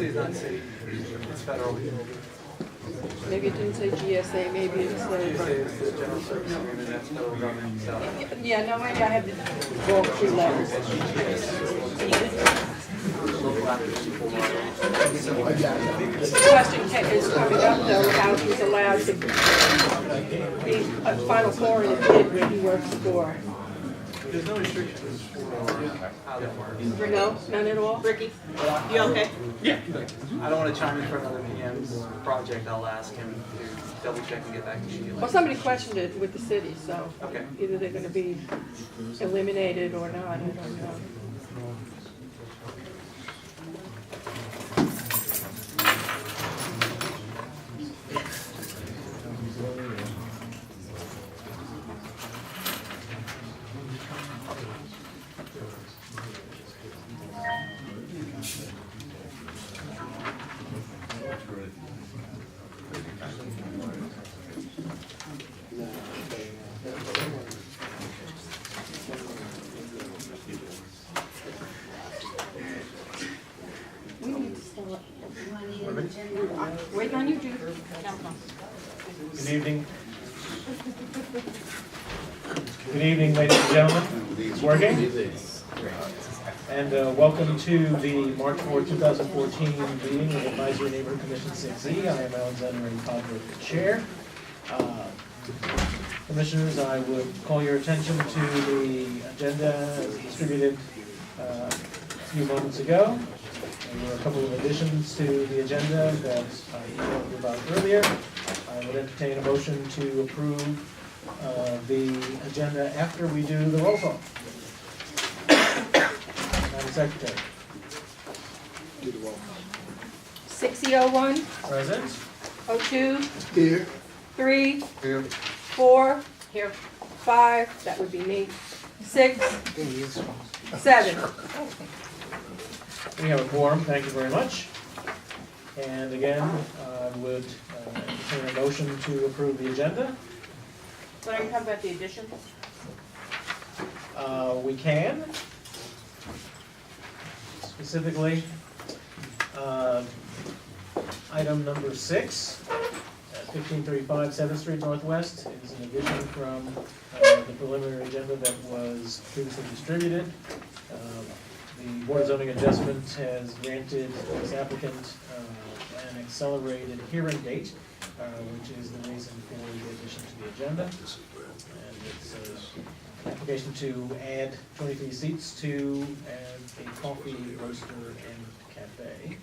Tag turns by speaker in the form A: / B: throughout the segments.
A: It's not city, it's federal.
B: Maybe it didn't say GSA, maybe it's
A: GSA is the General Service Agreement, that's federal government itself.
B: yeah, no, maybe I have the wrong three letters. The question is coming up though, how he's allowed to be a final four in a bid where he works for.
A: There's no restrictions for how that works.
B: No, none at all?
C: Ricky, you okay?
A: Yeah. I don't want to chime in for another PM's project, I'll ask him to double check and get back to you.
B: Well, somebody questioned it with the city, so
A: Okay.
B: either they're gonna be eliminated or not, I don't know. We need to start. Waiting on you, Judy.
D: Good evening. Good evening, ladies and gentlemen. It's working. And welcome to the March 4, 2014 meeting of Advisory Neighborhood Commission 6E. I am Alexander A. Codberg, the chair. Commissioners, I would call your attention to the agenda as distributed a few moments ago. There were a couple of additions to the agenda that I emailed you about earlier. I would entertain a motion to approve the agenda after we do the roll call. Madam Secretary.
B: 6001,
D: Present.
B: 02,
E: Here.
B: 3,
E: Here.
B: 4, here, 5, that would be me, 6, 7.
D: We have a quorum, thank you very much. And again, I would entertain a motion to approve the agenda.
C: So are you talking about the additions?
D: We can. Specifically, item number 6, at 1535 7th Street Northwest, is an addition from the preliminary agenda that was previously distributed. The Board of Zoning Adjustment has granted this applicant an accelerated hearing date, which is the reason for the addition to the agenda. And it's an application to add 23 seats to a coffee roaster and cafe.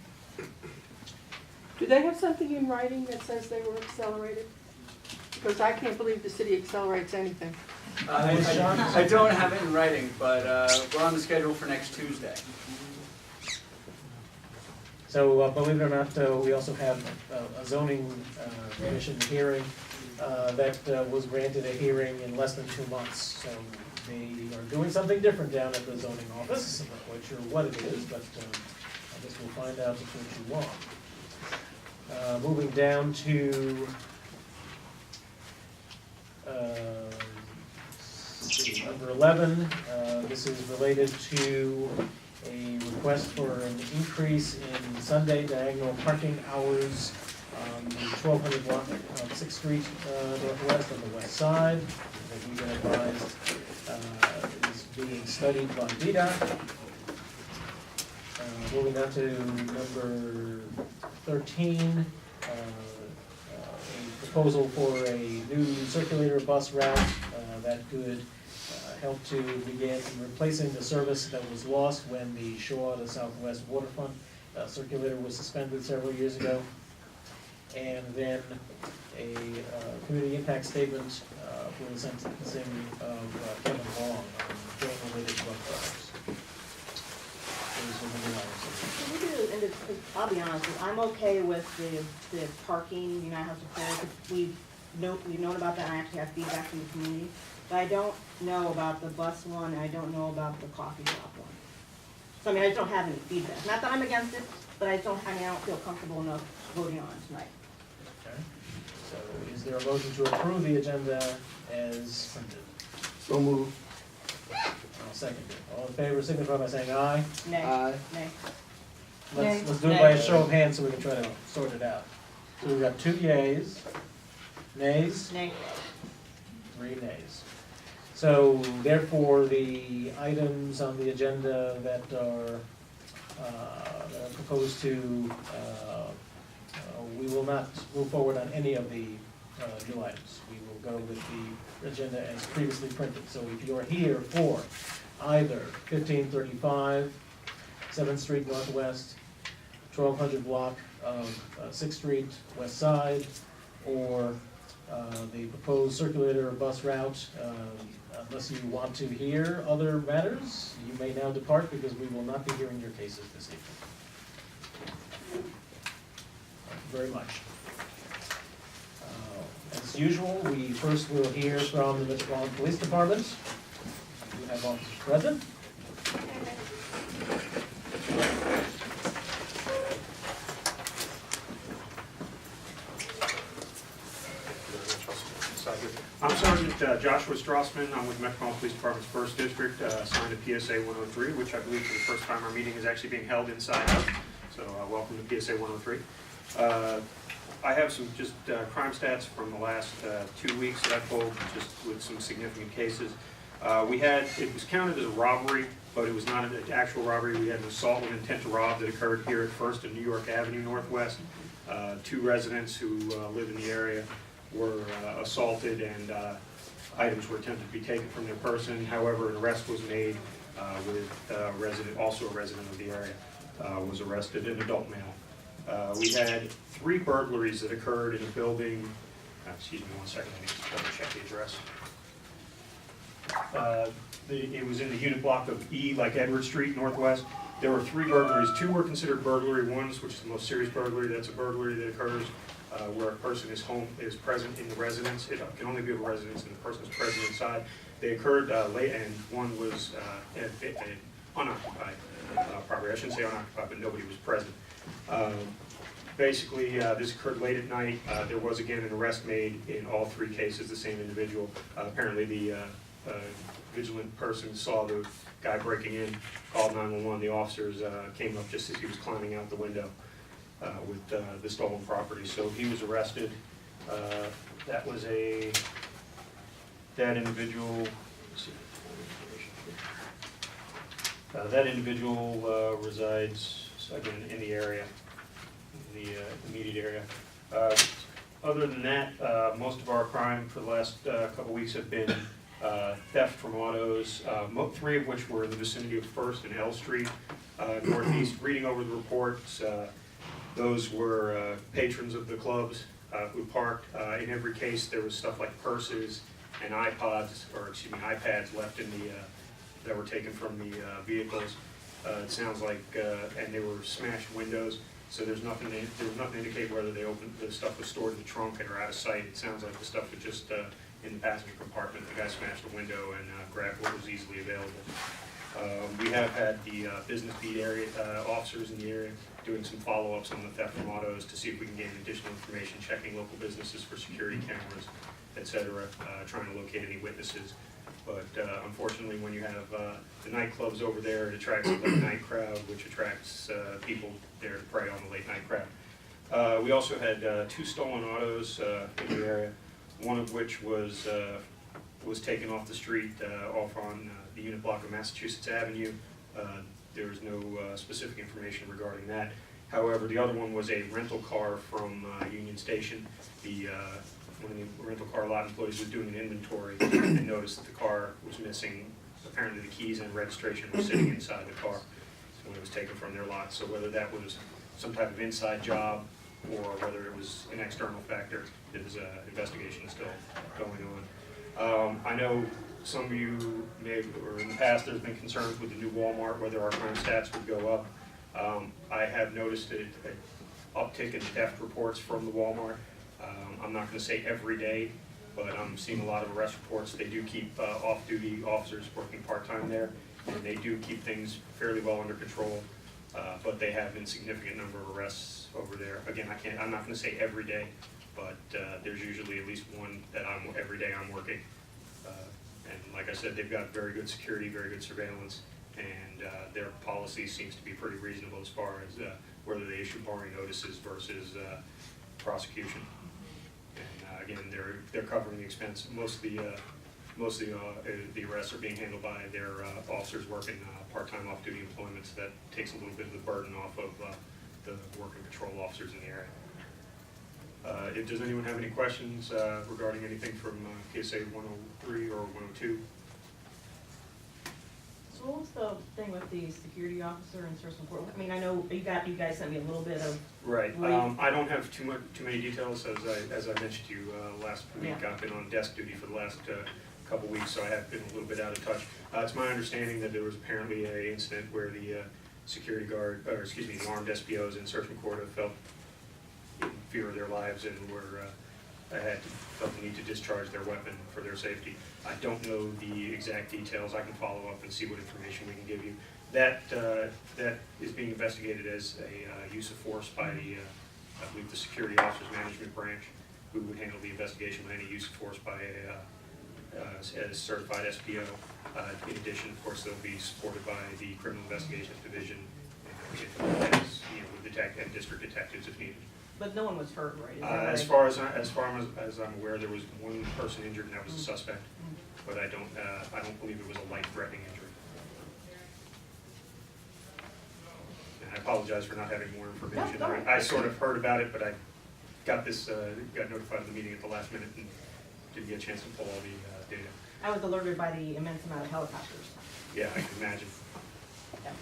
B: Do they have something in writing that says they were accelerated? Because I can't believe the city accelerates anything.
A: I don't have it in writing, but we're on the schedule for next Tuesday.
D: So believe it or not, we also have a zoning commission hearing that was granted a hearing in less than 2 months. So they are doing something different down at the zoning office. I'm not quite sure what it is, but I guess we'll find out if what you want. Moving down to number 11, this is related to a request for an increase in Sunday diagonal parking hours on the 1200 block of 6th Street Northwest on the west side. That we've been advised is being studied by VDOT. Moving down to number 13, a proposal for a new circulator bus route that could help to begin replacing the service that was lost when the Shaw to Southwest waterfront circulator was suspended several years ago. And then a community impact statement for the sentencing of Kevin Long on gang-related drug crimes.
C: I'll be honest, I'm okay with the parking, United House of Prayer, because we've known about that, and I actually have feedback from the community. But I don't know about the bus one, and I don't know about the coffee shop one. So I mean, I just don't have any feedback. Not that I'm against it, but I don't feel comfortable enough voting on it tonight.
D: Okay. So is there a motion to approve the agenda as printed?
E: So moved.
D: I'll second it. All in favor signify by saying aye.
C: Nay.
E: Aye.
C: Nay.
D: let's do it by a show of hands so we can try to sort it out. So we've got 2 yays, nays,
C: Nay.
D: 3 nays. So therefore, the items on the agenda that are proposed to, we will not move forward on any of the new items. We will go with the agenda as previously printed. So if you're here for either 1535 7th Street Northwest, 1200 block of 6th Street West Side, or the proposed circulator or bus route, unless you want to hear other matters, you may now depart because we will not be hearing your cases this evening. Thank you very much. As usual, we first will hear from the Metropolitan Police Department. We have officers present.
E: I'm Sergeant Joshua Strassman. I'm with Metropolitan Police Department's 1st District, assigned to PSA 103, which I believe for the first time our meeting is actually being held inside out. So welcome to PSA 103. I have some just crime stats from the last 2 weeks that I pulled, just with some significant cases. It was counted as a robbery, but it was not an actual robbery. We had an assault with intent to rob that occurred here at 1st and New York Avenue Northwest. 2 residents who live in the area were assaulted, and items were attempted to be taken from their person. However, an arrest was made with also a resident of the area, was arrested, an adult male. We had 3 burglaries that occurred in a building. Excuse me 1 second, let me just double check the address. It was in the unit block of E, like Edward Street Northwest. There were 3 burglaries. 2 were considered burglary. One, which is the most serious burglary, that's a burglary that occurs where a person is present in the residence. It can only be of a residence and the person is present inside. They occurred late, and one was an unoccupied property. I shouldn't say unoccupied, but nobody was present. Basically, this occurred late at night. There was again an arrest made in all 3 cases, the same individual. Apparently the vigilant person saw the guy breaking in, called 911. The officers came up just as he was climbing out the window with the stolen property. So he was arrested. That was that individual. Let's see. That individual resides again in the area, in the immediate area. Other than that, most of our crime for the last couple weeks have been theft from autos, 3 of which were in the vicinity of 1st and L Street Northeast. Reading over the reports, those were patrons of the clubs who parked. In every case, there was stuff like purses and iPads left in the that were taken from the vehicles. It sounds like, and they were smashed windows. So there was nothing to indicate whether the stuff was stored in the trunk or out of sight. It sounds like the stuff was just in the passenger compartment. The guy smashed a window and grabbed what was easily available. We have had the business beat area officers in the area doing some follow-ups on the theft from autos to see if we can gain additional information, checking local businesses for security cameras, etc., trying to locate any witnesses. But unfortunately, when you have the nightclubs over there, it attracts a late night crowd, which attracts people there to prey on the late night crowd. We also had 2 stolen autos in the area, one of which was taken off the street off on the unit block of Massachusetts Avenue. There was no specific information regarding that. However, the other one was a rental car from Union Station. One of the rental car lot employees was doing an inventory and noticed that the car was missing. Apparently the keys and registration were sitting inside the car when it was taken from their lot. So whether that was some type of inside job or whether it was an external factor, investigation is still going on. I know some of you may, or in the past, there's been concerns with the new Walmart, whether our crime stats would go up. I have noticed an uptick in theft reports from the Walmart. I'm not going to say every day, but I'm seeing a lot of arrest reports. They do keep off-duty officers working part-time there, and they do keep things fairly well under control, but they have a significant number of arrests over there. Again, I'm not going to say every day, but there's usually at least one that every day I'm working. And like I said, they've got very good security, very good surveillance, and their policy seems to be pretty reasonable as far as whether they issue barring notices versus prosecution. And again, they're covering the expense. Most of the arrests are being handled by their officers working part-time off-duty employment, so that takes a little bit of the burden off of the working patrol officers in the area. Does anyone have any questions regarding anything from KSA 103 or 102?
C: So what was the thing with the security officer in Source Court? I mean, I know you guys sent me a little bit of.
E: Right.
C: Right.
E: I don't have too many details, as I mentioned to you last week.
C: Yeah.
E: I've been on desk duty for the last couple weeks, so I have been a little bit out of touch. It's my understanding that there was apparently an incident where the security guard, or excuse me, the armed SPOs in Search and Court felt in fear of their lives and felt the need to discharge their weapon for their safety. I don't know the exact details. I can follow up and see what information we can give you. That is being investigated as a use of force by the, I believe, the Security Officers Management Branch, who would handle the investigation of any use of force by a certified SPO. In addition, of course, they'll be supported by the Criminal Investigations Division and and district detectives if needed.
C: But no one was hurt, right? Is that right?
E: As far as I'm aware, there was one person injured, and that was a suspect. But I don't believe it was a life-threatening injury. And I apologize for not having more information.
C: No, no.
E: I sort of heard about it, but I got notified of the meeting at the last minute and didn't get a chance to pull all the data.
C: I was alerted by the immense amount of helicopters.
E: Yeah, I can imagine.
C: Yeah.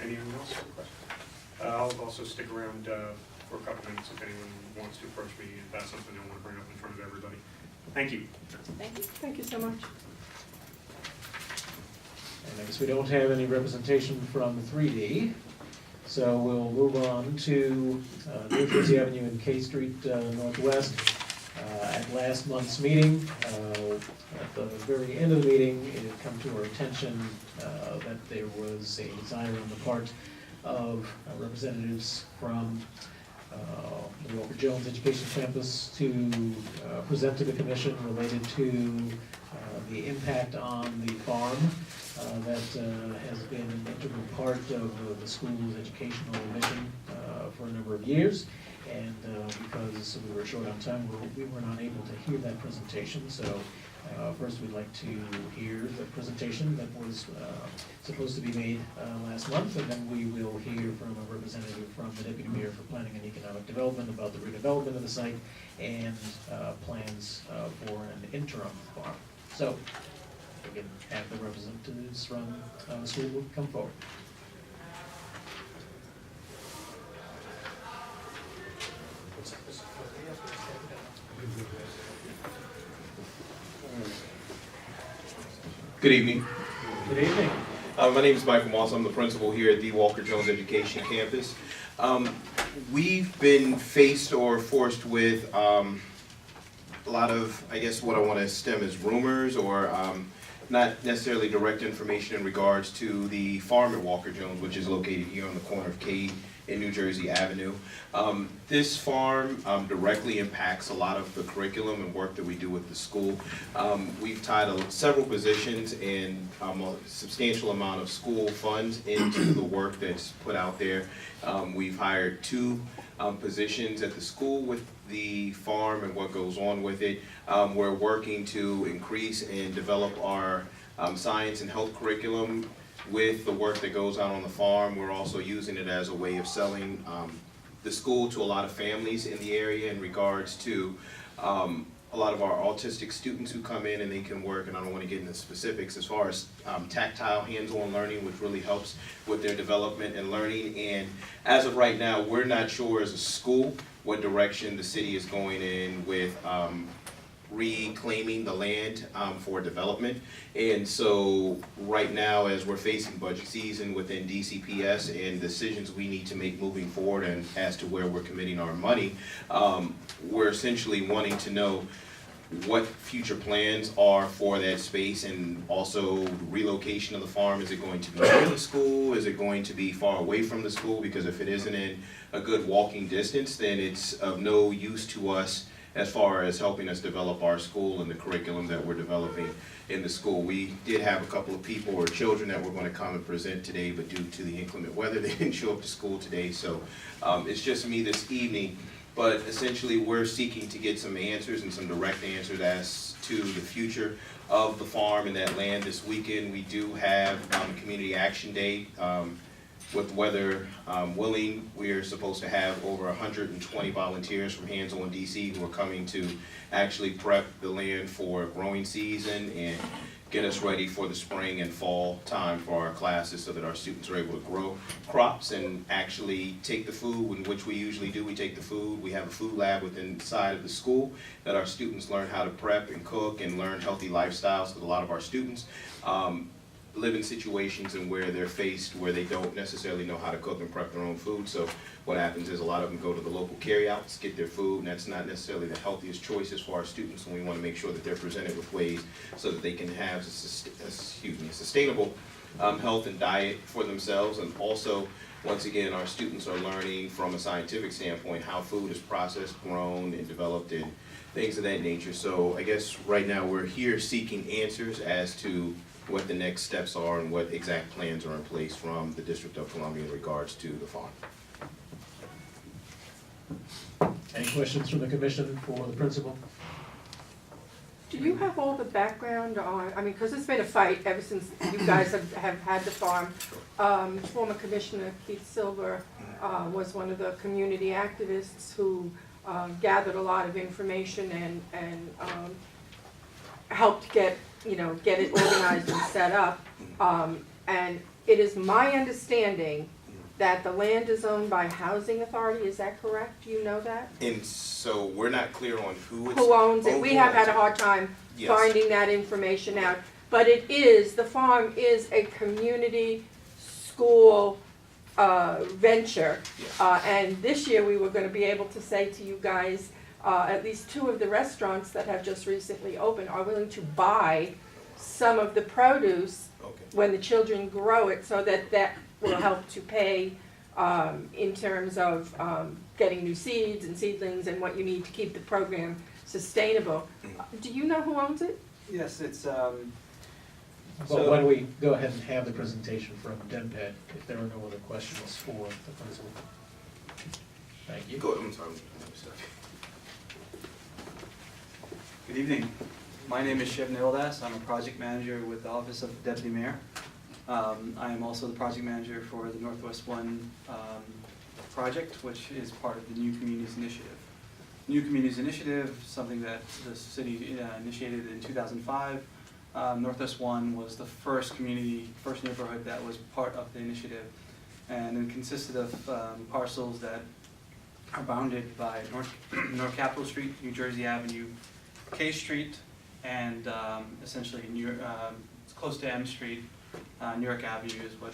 E: Anyone else have a question? I'll also stick around for a couple minutes if anyone wants to approach me about something I want to bring up in front of everybody. Thank you.
C: Thank you.
B: Thank you so much.
D: And I guess we don't have any representation from 3D, so we'll move on to New Jersey Avenue and K Street Northwest. At last month's meeting, at the very end of the meeting, it had come to our attention that there was a desire on the part of representatives from the Walker Jones Education Campus to present to the commission related to the impact on the farm that has been an integral part of the school's educational mission for a number of years. And because we were short on time, we were not able to hear that presentation. So first we'd like to hear the presentation that was supposed to be made last month, and then we will hear from a representative from the Deputy Mayor for Planning and Economic Development about the redevelopment of the site and plans for an interim farm. So we can have the representatives from the school come forward.
F: Good evening.
D: Good evening.
F: My name is Michael Moss. I'm the principal here at the Walker Jones Education Campus. We've been faced or forced with a lot of, I guess what I want to stem as rumors or not necessarily direct information in regards to the farm at Walker Jones, which is located here on the corner of Cade and New Jersey Avenue. This farm directly impacts a lot of the curriculum and work that we do with the school. We've tied several positions and a substantial amount of school funds into the work that's put out there. We've hired 2 positions at the school with the farm and what goes on with it. We're working to increase and develop our science and health curriculum with the work that goes on the farm. We're also using it as a way of selling the school to a lot of families in the area in regards to a lot of our autistic students who come in and they can work, and I don't want to get into specifics, as far as tactile hands-on learning, which really helps with their development and learning. And as of right now, we're not sure as a school what direction the city is going in with reclaiming the land for development. And so right now, as we're facing budget season within DCPS and decisions we need to make moving forward and as to where we're committing our money, we're essentially wanting to know what future plans are for that space, and also relocation of the farm. Is it going to be near the school? Is it going to be far away from the school? Because if it isn't in a good walking distance, then it's of no use to us as far as helping us develop our school and the curriculum that we're developing in the school. We did have a couple of people or children that were going to come and present today, but due to the inclement weather, they didn't show up to school today. So it's just me this evening. But essentially, we're seeking to get some answers and some direct answers as to the future of the farm and that land this weekend. We do have a Community Action Day. With weather willing, we are supposed to have over 120 volunteers from Hands On DC who are coming to actually prep the land for growing season and get us ready for the spring and fall time for our classes so that our students are able to grow crops and actually take the food, in which we usually do. We take the food. We have a food lab within inside of the school that our students learn how to prep and cook and learn healthy lifestyles. Because a lot of our students live in situations in where they're faced where they don't necessarily know how to cook and prep their own food. So what happens is a lot of them go to the local carryouts, get their food, and that's not necessarily the healthiest choices for our students, and we want to make sure that they're presented with ways so that they can have a sustainable health and diet for themselves. And also, once again, our students are learning from a scientific standpoint how food is processed, grown, and developed, and things of that nature. So I guess right now we're here seeking answers as to what the next steps are and what exact plans are in place from the District of Columbia in regards to the farm.
D: Any questions from the commission for the principal?
B: Do you have all the background on, I mean, because it's been a fight ever since you guys have had the farm. Former Commissioner Keith Silver was one of the community activists who gathered a lot of information and helped get it organized and set up. And it is my understanding that the land is owned by Housing Authority. Is that correct? Do you know that?
F: And so we're not clear on who
B: owns it. We have had a hard time finding that information out. But the farm is a community school venture.
F: Yes.
B: And this year we were going to be able to say to you guys, at least 2 of the restaurants that have just recently opened are willing to buy some of the produce when the children grow it, so that will help to pay in terms of getting new seeds and seedlings and what you need to keep the program sustainable. Do you know who owns it?
A: Yes, it's,
D: Well, why don't we go ahead and have the presentation from DEMPED if there are no other questions for the principal. Thank you.
F: Go ahead, I'm sorry.
A: Good evening. My name is Shiv Nildas. I'm a project manager with the Office of the Deputy Mayor. I am also the project manager for the Northwest One project, which is part of the New Communities Initiative. New Communities Initiative, something that the city initiated in 2005. Northwest One was the first neighborhood that was part of the initiative. And it consisted of parcels that are bounded by North Capitol Street, New Jersey Avenue, K Street, and essentially it's close to M Street. New York Avenue is what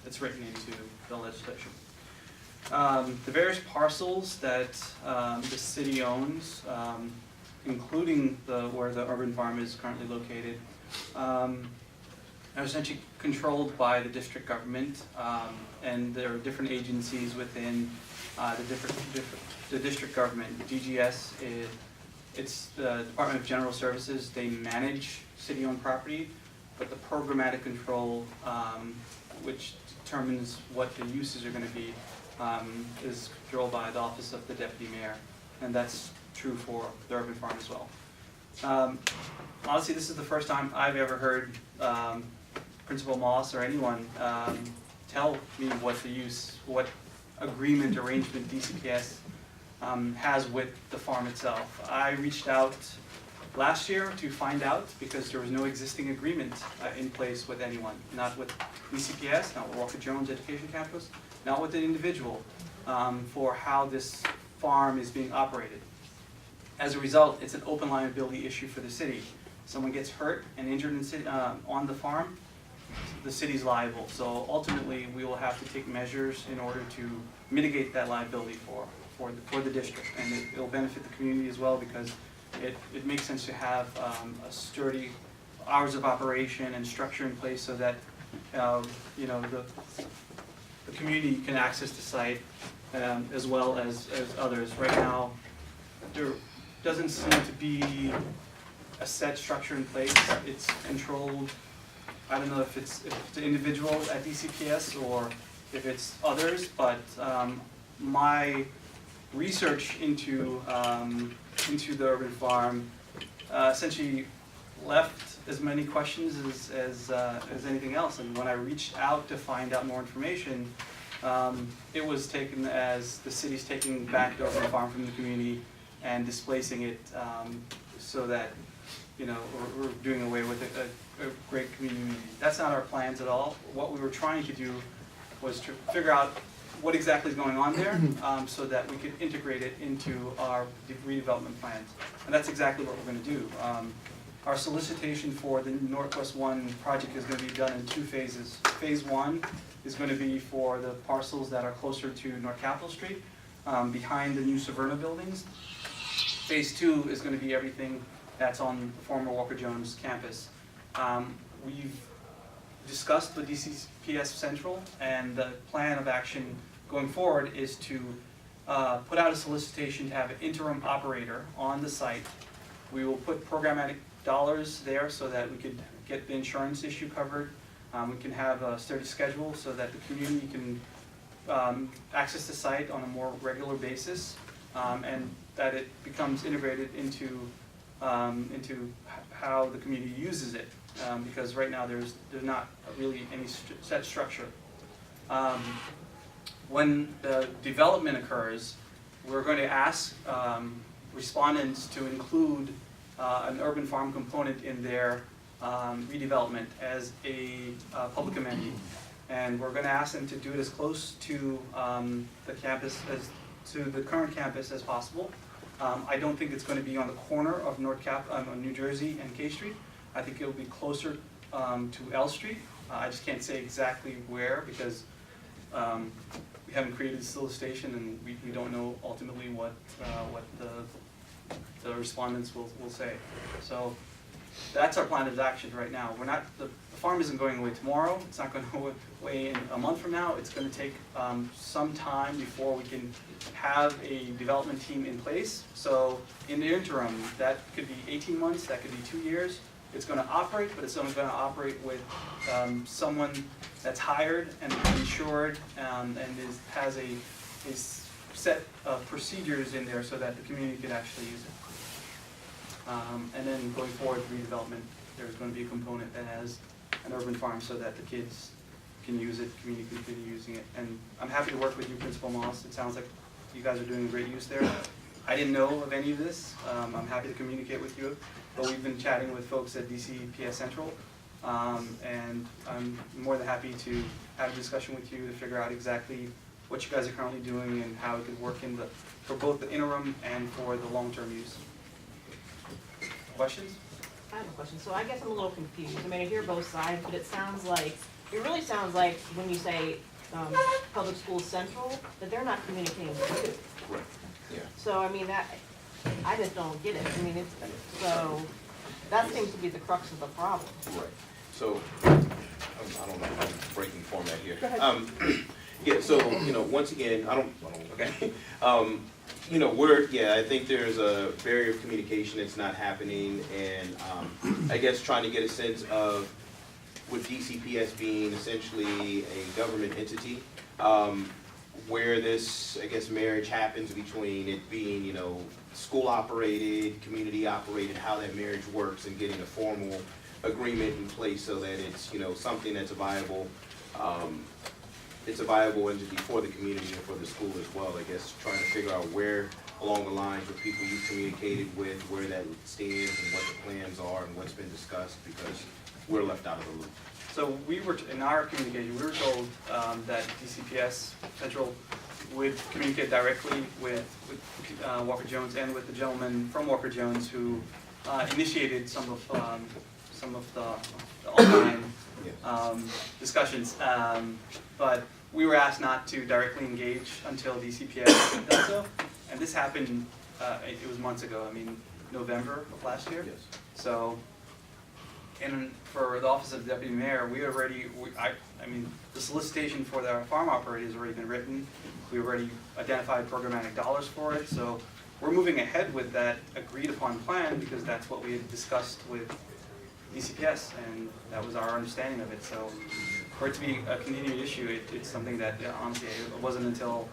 A: it's written into the legislation. The various parcels that the city owns, including where the urban farm is currently located, are essentially controlled by the district government, and there are different agencies within the district government. DGS it's the Department of General Services. They manage city-owned property, but the programmatic control, which determines what the uses are going to be, is controlled by the Office of the Deputy Mayor, and that's true for the urban farm as well. Honestly, this is the first time I've ever heard Principal Moss or anyone tell me what agreement, arrangement DCPS has with the farm itself. I reached out last year to find out because there was no existing agreement in place with anyone, not with DCPS, not with Walker Jones Education Campus, not with an individual, for how this farm is being operated. As a result, it's an open liability issue for the city. Someone gets hurt and injured on the farm, the city's liable. So ultimately, we will have to take measures in order to mitigate that liability for the district, and it will benefit the community as well, because it makes sense to have a sturdy hours of operation and structure in place so that the community can access the site as well as others. Right now, there doesn't seem to be a set structure in place. It's controlled, I don't know if it's individuals at DCPS or if it's others, but my research into the urban farm essentially left as many questions as anything else. And when I reached out to find out more information, it was taken as the city's taking back the urban farm from the community and displacing it, so that, you know, we're doing away with a great community. That's not our plans at all. What we were trying to do was to figure out what exactly is going on there, so that we could integrate it into our redevelopment plans. And that's exactly what we're going to do. Our solicitation for the Northwest One project is going to be done in 2 phases. Phase 1 is going to be for the parcels that are closer to North Capitol Street, behind the new Severna buildings. Phase 2 is going to be everything that's on the former Walker Jones campus. We've discussed with DCPS Central, and the plan of action going forward is to put out a solicitation to have an interim operator on the site. We will put programmatic dollars there so that we could get the insurance issue covered. We can have a sturdy schedule so that the community can access the site on a more regular basis, and that it becomes integrated into how the community uses it, because right now there's not really any set structure. When the development occurs, we're going to ask respondents to include an urban farm component in their redevelopment as a public amenity. And we're going to ask them to do it as close to the campus, to the current campus as possible. I don't think it's going to be on the corner of New Jersey and K Street. I think it'll be closer to L Street. I just can't say exactly where, because we haven't created a solicitation, and we don't know ultimately what the respondents will say. So that's our plan of action right now. We're not, the farm isn't going away tomorrow. It's not going to go away in a month from now. It's going to take some time before we can have a development team in place. So in the interim, that could be 18 months, that could be 2 years. It's going to operate, but it's only going to operate with someone that's hired and insured, and has a set of procedures in there so that the community could actually use it. And then going forward, redevelopment, there's going to be a component that has an urban farm so that the kids can use it, community can continue using it. And I'm happy to work with you, Principal Moss. It sounds like you guys are doing a great use there. I didn't know of any of this. I'm happy to communicate with you, but we've been chatting with folks at DCPS Central, and I'm more than happy to have a discussion with you to figure out exactly what you guys are currently doing and how it could work for both the interim and for the long-term use. Questions?
C: I have a question. So I guess I'm a little confused. I mean, I hear both sides, but it really sounds like when you say Public Schools Central, that they're not communicating with you.
F: Right. Yeah.
C: So, I mean, I just don't get it. I mean, so that seems to be the crux of the problem.
F: Right. So, I don't know, I'm breaking format here.
C: Go ahead.
F: Yeah, so, once again, okay. I think there's a barrier of communication that's not happening, and I guess trying to get a sense of, with DCPS being essentially a government entity, where this, I guess, marriage happens between it being, school operated, community operated, how that marriage works, and getting a formal agreement in place so that it's, something that's a viable entity for the community and for the school as well. I guess trying to figure out where along the lines with people you've communicated with, where that stands and what the plans are and what's been discussed, because we're left out of the loop.
A: So we were, in our communication, we were told that DCPS Central would communicate directly with Walker Jones and with the gentleman from Walker Jones who initiated some of the online discussions. But we were asked not to directly engage until DCPS does so. And this happened, it was months ago, November of last year.
F: Yes.
A: So, and for the Office of Deputy Mayor, the solicitation for the farm operator has already been written. We already identified programmatic dollars for it, so we're moving ahead with that agreed upon plan because that's what we had discussed with DCPS, and that was our understanding of it. So for it to be a continued issue, it's something that, honestly, it wasn't until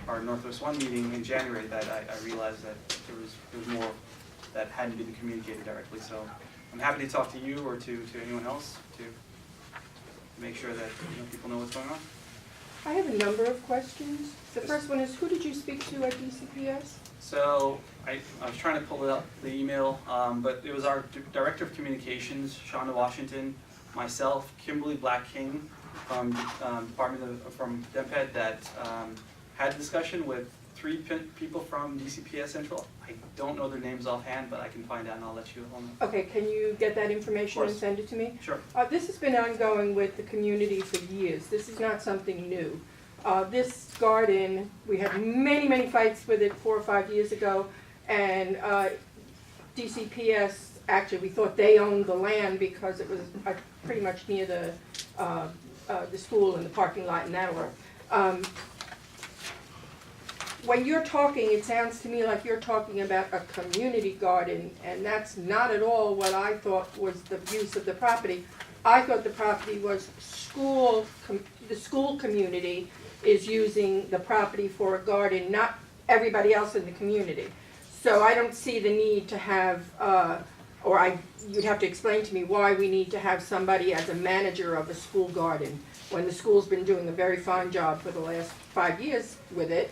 A: our Northwest One meeting in January that I realized that there was more that hadn't been communicated directly. So I'm happy to talk to you or to anyone else to make sure that people know what's going on.
B: I have a number of questions. The first one is, who did you speak to at DCPS?
A: So I was trying to pull it up, the email, but it was our Director of Communications, Shonda Washington, myself, Kimberly Black-King from from DEMPED that had a discussion with three people from DCPS Central. I don't know their names offhand, but I can find out and I'll let you all know.
B: Okay, can you get that information and
A: course.
B: send it to me?
A: Sure.
B: This has been ongoing with the community for years. This is not something new. This garden, we had many, many fights with it 4 or 5 years ago, and DCPS, actually, we thought they owned the land because it was pretty much near the school and the parking lot and that order. When you're talking, it sounds to me like you're talking about a community garden, and that's not at all what I thought was the use of the property. I thought the property was the school community is using the property for a garden, not everybody else in the community. So I don't see the need to have, you'd have to explain to me why we need to have somebody as a manager of a school garden, when the school's been doing a very fine job for the last 5 years with it.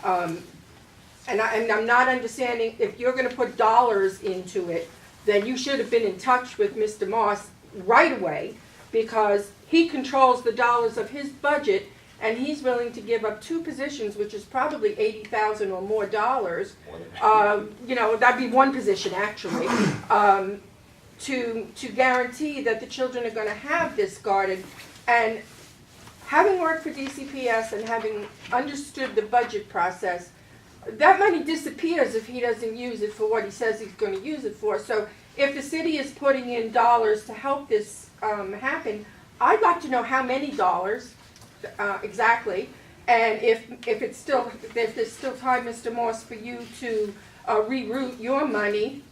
B: And I'm not understanding, if you're gonna put dollars into it, then you should have been in touch with Mr. Moss right away, because he controls the dollars of his budget, and he's willing to give up 2 positions, which is probably $80,000 or more dollars. That'd be 1 position actually, to guarantee that the children are gonna have this garden. And having worked for DCPS and having understood the budget process, that money disappears if he doesn't use it for what he says he's going to use it for. So if the city is putting in dollars to help this happen, I'd like to know how many dollars exactly, and if there's still time, Mr. Morse, for you to reroute your money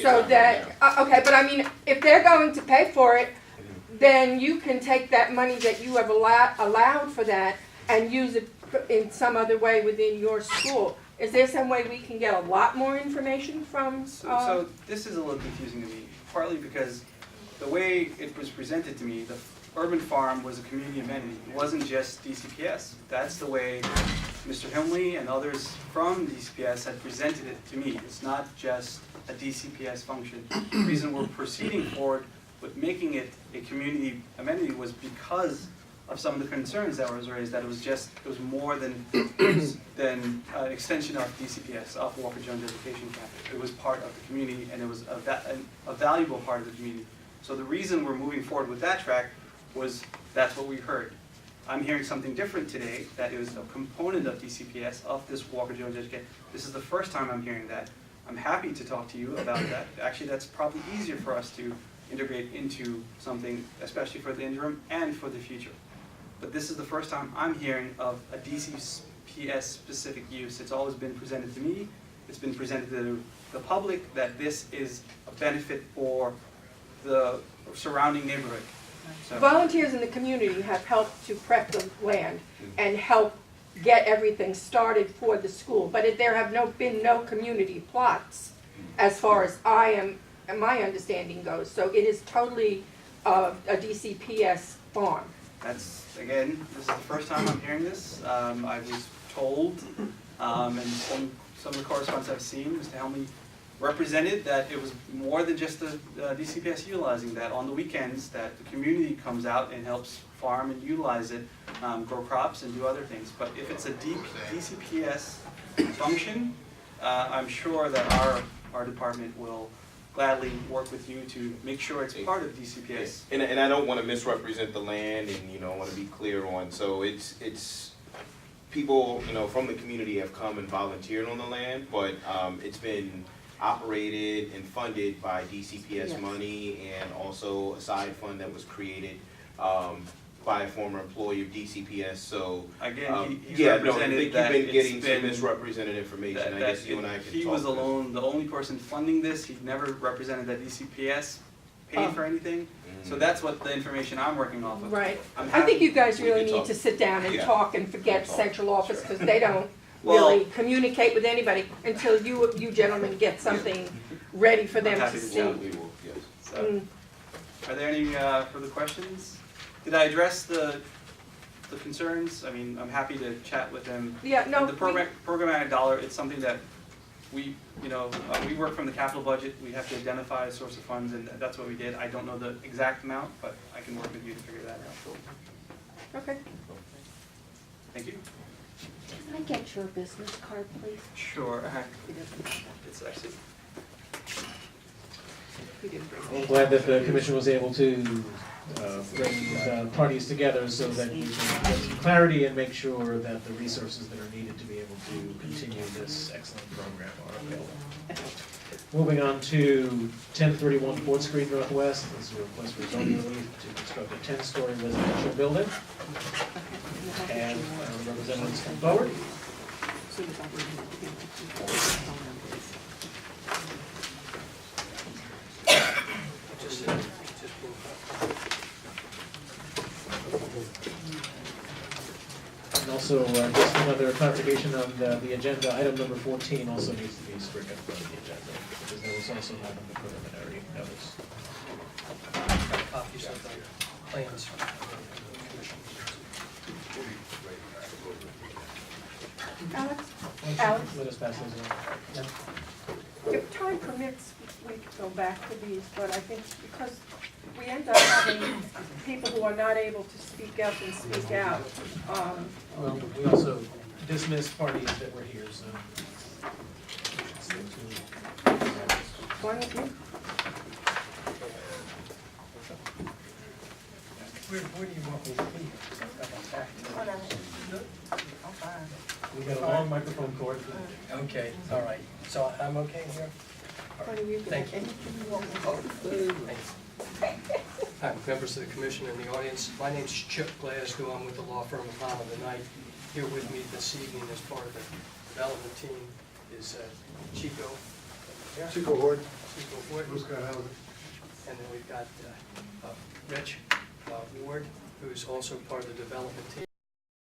B: so that, okay, but I mean, if they're going to pay for it, then you can take that money that you have allowed for that and use it in some other way within your school. Is there some way we can get a lot more information from?
A: So this is a little confusing to me, partly because the way it was presented to me, the urban farm was a community amenity. It wasn't just DCPS. That's the way Mr. Himley and others from DCPS had presented it to me. It's not just a DCPS function. The reason we're proceeding forward with making it a community amenity was because of some of the concerns that was raised, that it was more than an extension of DCPS, of Walker Jones Education Campus. It was part of the community, and it was a valuable part of the community. So the reason we're moving forward with that track was that's what we heard. I'm hearing something different today, that it was a component of DCPS, of this Walker Jones Education. This is the first time I'm hearing that. I'm happy to talk to you about that. Actually, that's probably easier for us to integrate into something, especially for the interim and for the future. But this is the first time I'm hearing of a DCPS specific use. It's always been presented to me, it's been presented to the public that this is a benefit for the surrounding neighborhood. So,
B: Volunteers in the community have helped to prep the land and help get everything started for the school, but there have been no community plots as far as my understanding goes. So it is totally a DCPS farm.
A: that's, again, this is the first time I'm hearing this. I was told, and some of the correspondence I've seen, Mr. Helmy represented that it was more than just the DCPS utilizing that. On the weekends, that the community comes out and helps farm and utilize it, grow crops and do other things. But if it's a DCPS function, I'm sure that our department will gladly work with you to make sure it's part of DCPS.
F: And I don't want to misrepresent the land, and I want to be clear on. So it's people from the community have come and volunteered on the land, but it's been operated and funded by DCPS
B: Yes.
F: money, and also a side fund that was created by a former employee of DCPS, so.
A: Again, he's
F: Yeah, no, I
A: represented
F: think you've
A: that
F: been
A: it's
F: getting some
A: been-
F: misrepresented information, I guess you and I can talk.
A: He was
F: this.
A: alone, the only person funding this, he never represented that DCPS paid for anything. So that's what the information I'm working off of.
B: Right.
A: I'm
B: I think
A: happy-
B: you guys
F: we
B: really
F: can
B: need
F: talk.
B: to sit down and
F: Yeah.
B: talk and forget
F: We'll talk.
B: central office, because they don't
A: Well-
B: really communicate with anybody until you gentlemen get something ready for them
A: happy
B: to
A: to
B: see.
A: chat.
F: We will, yes.
A: So,
B: Mm.
A: are there any further questions? Did I address the concerns? I mean, I'm happy to chat with them.
B: Yeah, no,
A: The programmatic dollar, it's something that we, we work from the capital budget, we have to identify a source of funds, and that's what we did. I don't know the exact amount, but I can work with you to figure that out.
B: okay.
A: Thank you.
G: Can I get your business card, please?
A: Sure. It's actually,
D: I'm glad that the commission was able to bring parties together so that we can get some clarity and make sure that the resources that are needed to be able to continue this excellent program are available. Moving on to 1031 4th Street Northwest, this is a request for zoning relief to construct a 10-story residential building. And representatives come forward. And also, just another clarification on the agenda, item number 14 also needs to be stricken from the agenda, because there was also not on the preliminary notice.
H: Copies of the plans.
B: Alex? Alex?
D: Let us pass those on.
B: If time permits, we could go back to these, but I think because we end up having people who are not able to speak up and speak out.
D: Well, we also dismissed parties that were here, so.
B: Why don't you?
H: Where do you want me to be?
D: We got a long microphone cord.
H: Okay, all right. So I'm okay here?
B: Why don't you go?
H: Thank you.
B: And
H: Hi, members of the commission and the audience. My name's Chip Glasgow. I'm with the law firm of Holland and Knight. Here with me this evening as part of the development team is Chico.
I: Chico Hoard.
H: Chico Wood.
I: Blue Sky Housing.
H: And then we've got Rich Ward, who's also part of the development team.